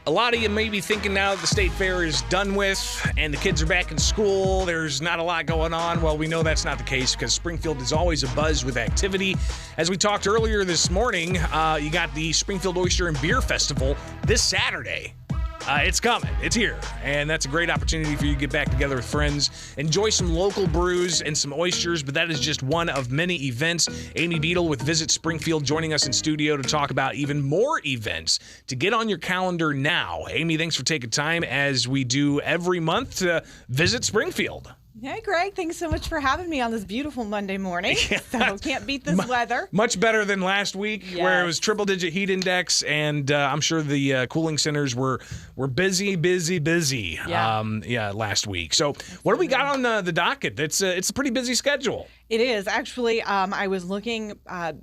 A lot of you may be thinking now that the state fair is done with and the kids are back in school, there's not a lot going on. Well, we know that's not the case because Springfield is always abuzz with activity. As we talked earlier this morning, you got the Springfield Oyster and Beer Festival this Saturday. It's coming. It's here. And that's a great opportunity for you to get back together with friends, enjoy some local brews and some oysters, but that is just one of many events. Amy Beadle with Visit Springfield joining us in studio to talk about even more events to get on your calendar now. Amy, thanks for taking time as we do every month to visit Springfield. Hey, Greg. Thanks so much for having me on this beautiful Monday morning. So can't beat this weather. Much better than last week where it was triple-digit heat index, and I'm sure the cooling centers were busy last week. So what do we got on the docket? It's a pretty busy schedule. It is. Actually, I was looking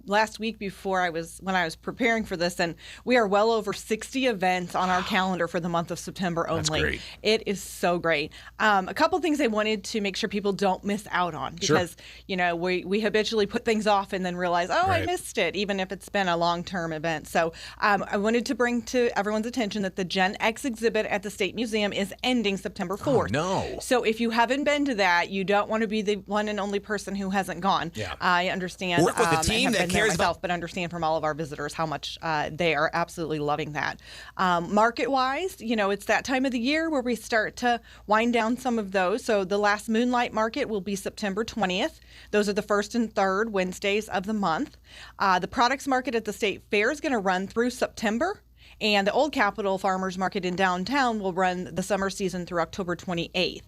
last week when I was preparing for this, and we are well over 60 events on our calendar for the month of September only. That's great. It is so great. A couple things I wanted to make sure people don't miss out on because, we habitually put things off and then realize, I missed it, even if it's been a long-term event. So I wanted to bring to everyone's attention that the Gen X exhibit at the State Museum is ending September 4th. Oh, no. So if you haven't been to that, you don't want to be the one and only person who hasn't gone. Yeah. I understand. Work with a team that cares myself, but understand from all of our visitors how much they are absolutely loving that. Market-wise, it's that time of the year where we start to wind down some of those. So the last Moonlight Market will be September 20th. Those are the first and third Wednesdays of the month. The Products Market at the State Fair is going to run through September. And the Old Capitol Farmers Market in downtown will run the summer season through October 28th.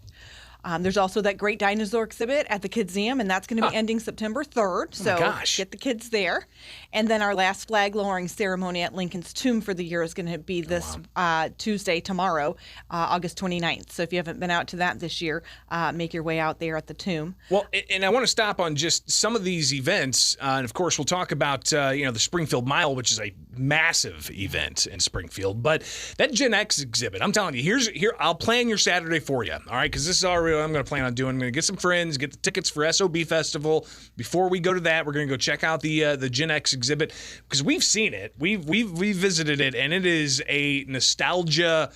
There's also that Great Dinosaur exhibit at the Kidseum, and that's going to be ending September 3rd. So get the kids there. And then our last flag lowering ceremony at Lincoln's Tomb for the year is going to be this Tuesday, tomorrow, August 29th. So if you haven't been out to that this year, make your way out there at the tomb. Well, and I want to stop on just some of these events. And of course, we'll talk about, the Springfield Mile, which is a massive event in Springfield. But that Gen X exhibit, I'm telling you, here I'll plan your Saturday for you. All right, because this is already what I'm going to plan on doing. I'm going to get some friends, get the tickets for SOB Festival. Before we go to that, we're going to go check out the Gen X exhibit because we've seen it. We've visited it, and it is a nostalgia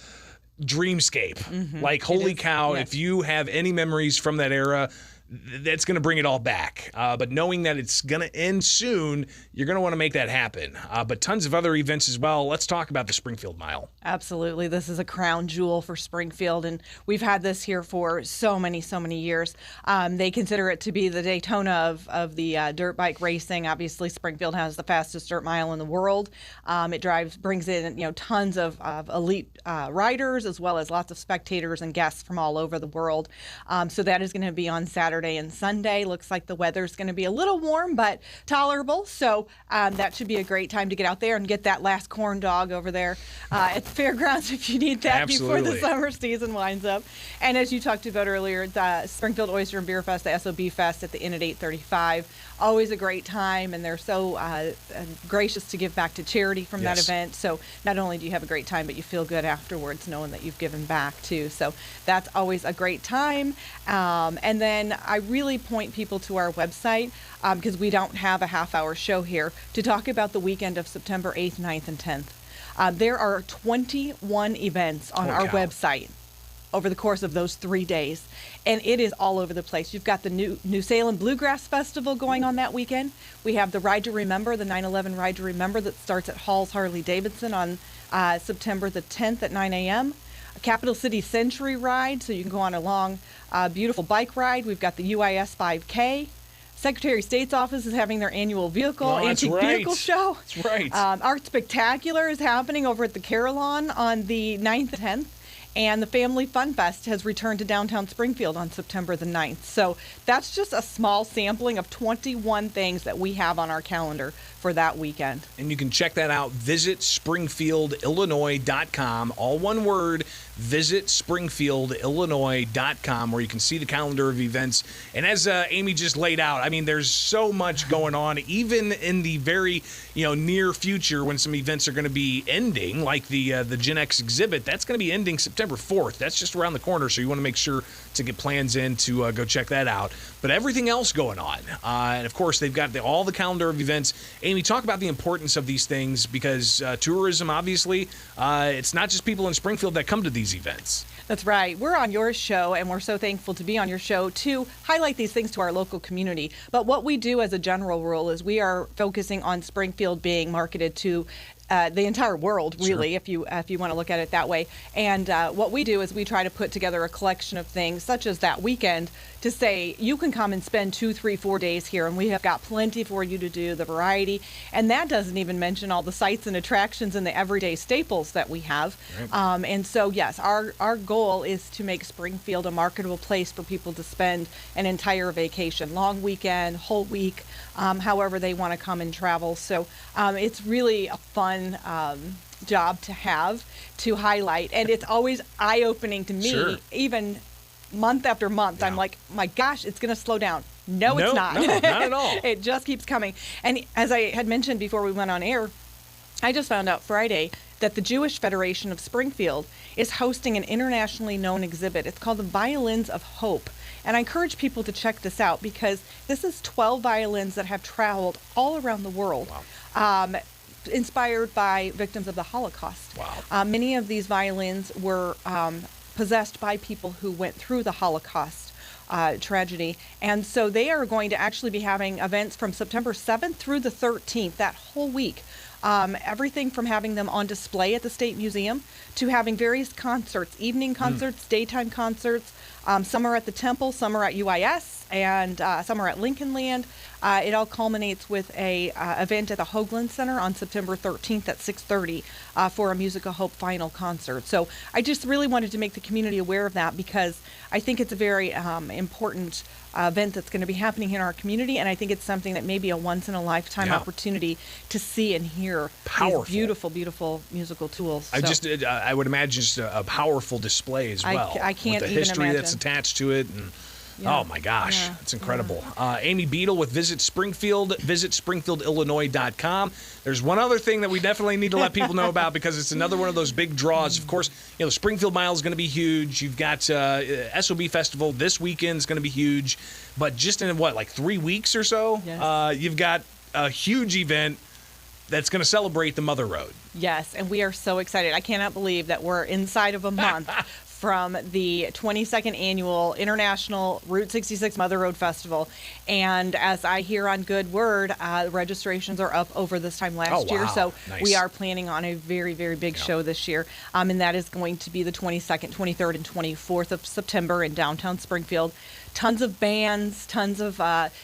dreamscape. Mm-hmm. Like, holy cow, if you have any memories from that era, that's going to bring it all back. But knowing that it's going to end soon, you're going to want to make that happen. But tons of other events as well. Let's talk about the Springfield Mile. Absolutely. This is a crown jewel for Springfield, and we've had this here for so many years. They consider it to be the Daytona of the dirt bike racing. Obviously, Springfield has the fastest dirt mile in the world. It brings in tons of elite riders as well as lots of spectators and guests from all over the world. So that is going to be on Saturday and Sunday. Looks like the weather's going to be a little warm but tolerable, so that should be a great time to get out there and get that last corn dog over there at the fairgrounds if you need that before the summer season winds up. And as you talked about earlier, the Springfield Oyster and Beer Fest, the SOB Fest at the Inn at 835, always a great time, and they're so gracious to give back to charity from that event. So not only do you have a great time, but you feel good afterwards knowing that you've given back too. So that's always a great time. And then I really point people to our website because we don't have a half-hour show here to talk about the weekend of September 8th, 9th, and 10th. There are 21 events on our website over the course of those 3 days, and it is all over the place. You've got the New Salem Bluegrass Festival going on that weekend. We have the Ride to Remember, the 9/11 Ride to Remember that starts at Hall's Harley-Davidson on September the 10th at 9 a.m. A Capital City Century Ride, so you can go on a long, beautiful bike ride. We've got the UIS 5K. Secretary of State's office is having their annual antique vehicle show. That's right. Art Spectacular is happening over at the Carillon on the 9th and 10th. And the Family Fun Fest has returned to downtown Springfield on September the 9th. So that's just a small sampling of 21 things that we have on our calendar for that weekend. And you can check that out. Visit SpringfieldIllinois.com. All one word, visit SpringfieldIllinois.com, where you can see the calendar of events. And as Amy just laid out, I mean, there's so much going on, even in the very near future when some events are going to be ending, like the Gen X exhibit. That's going to be ending September September 4th. That's just around the corner, so you want to make sure to get plans in to go check that out. But everything else going on. And, of course, they've got all the calendar of events. Amy, talk about the importance of these things because tourism, obviously, it's not just people in Springfield that come to these events. That's right. We're on your show, and we're so thankful to be on your show to highlight these things to our local community. But what we do as a general rule is we are focusing on Springfield being marketed to the entire world, really, Sure. if you want to look at it that way. And what we do is we try to put together a collection of things, such as that weekend, to say you can come and spend 2, 3, 4 days here, and we have got plenty for you to do, the variety. And that doesn't even mention all the sights and attractions and the everyday staples that we have. Right. And so, yes, our goal is to make Springfield a marketable place for people to spend an entire vacation, long weekend, whole week, however they want to come and travel. So it's really a fun job to have to highlight, and it's always eye-opening to me. Sure. Even month after month, Yeah. I'm like, my gosh, it's going to slow down. No, No, it's not. no, not at all. It just keeps coming. And as I had mentioned before we went on air, I just found out Friday that the Jewish Federation of Springfield is hosting an internationally known exhibit. It's called the Violins of Hope. And I encourage people to check this out because this is 12 violins that have traveled all around the world. Wow. Inspired by victims of the Holocaust. Wow. Many of these violins were possessed by people who went through the Holocaust tragedy. And so they are going to actually be having events from September 7th through the 13th, that whole week. Everything from having them on display at the State Museum to having various concerts, evening concerts, daytime concerts. Some are at the Temple, some are at UIS, and some are at Lincoln Land. It all culminates with a event at the Hoagland Center on September 13th at 6:30 for a Music of Hope final concert. So I just really wanted to make the community aware of that because I think it's a very important event that's going to be happening in our community, and I think it's something that may be a once-in-a-lifetime opportunity to see and hear Powerful. these beautiful, beautiful musical tools. I would imagine just a powerful display as well. I can't with the even history imagine. that's attached to it. And Yeah. oh my gosh, Yeah. it's incredible. Amy Beadle with Visit Springfield, visitspringfieldillinois.com. There's one other thing that we definitely need to let people know about because it's another one of those big draws. Of course, the Springfield Mile is going to be huge. You've got SOB Festival this weekend is going to be huge, but just in like 3 weeks or so, Yes. you've got a huge event that's going to celebrate the Mother Road. Yes, and we are so excited. I cannot believe that we're inside of a month from the 22nd annual International Route 66 Mother Road Festival. And as I hear on good word, registrations are up over this time last year. wow. So Nice. we are planning on a very, very big show this year. And that is going to be the 22nd, 23rd, and 24th of September in downtown Springfield. Tons of bands, tons of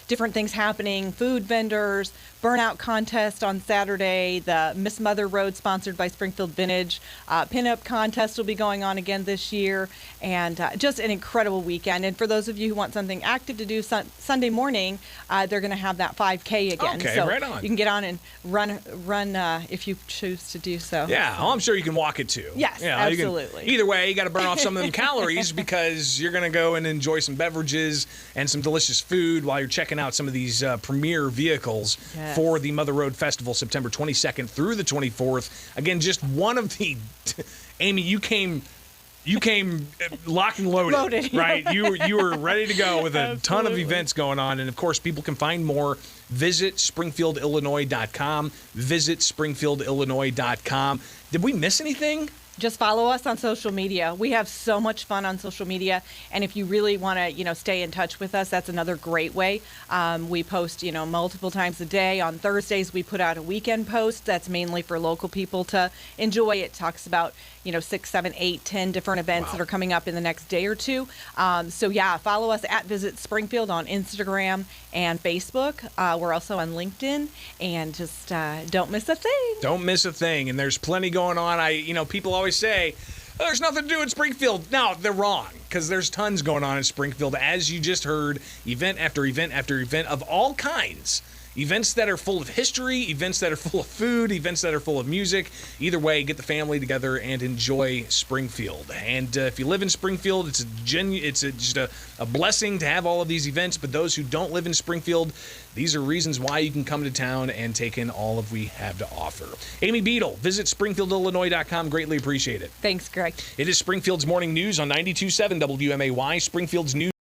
different things happening, food vendors, burnout contest on Saturday, the Miss Mother Road sponsored by Springfield Vintage, pinup contest will be going on again this year, and just an incredible weekend. And for those of you who want something active to do Sunday morning, they're going to have that 5K again. Okay, so right on. you can get on and run if you choose to do so. Yeah, well, I'm sure you can walk it too. Yes, absolutely. Either way, you got to burn off some of them calories because you're going to go and enjoy some beverages and some delicious food while you're checking out some of these premier vehicles Yes. for the Mother Road Festival, September 22nd through the 24th. Again, just one of the... Amy, you came locked and loaded, right? You were ready to go with a ton of events going on. And, of course, people can find more. Visit springfieldillinois.com. Visit springfieldillinois.com. Did we miss anything? Just follow us on social media. We have so much fun on social media, and if you really want to, stay in touch with us, that's another great way. We post, multiple times a day. On Thursdays, we put out a weekend post that's mainly for local people to enjoy. It talks about, 6, 7, 8, 10 different events that are coming up in the next day or two. So yeah, follow us at Visit Springfield on Instagram and Facebook. We're also on LinkedIn, and just don't miss a thing. Don't miss a thing. And there's plenty going on. People always say, oh, there's nothing to do in Springfield. No, they're wrong, because there's tons going on in Springfield. As you just heard, event after event after event of all kinds. events that are full of history, events that are full of food, events that are full of music. Either way, get the family together and enjoy Springfield. And if you live in Springfield, it's just a blessing to have all of these events. But those who don't live in Springfield, these are reasons why you can come to town and take in all of we have to offer. Amy Beadle, visit SpringfieldIllinois.com. Greatly appreciate it. Thanks, Greg. It is Springfield's Morning News on 92.7 WMAY, Springfield's News.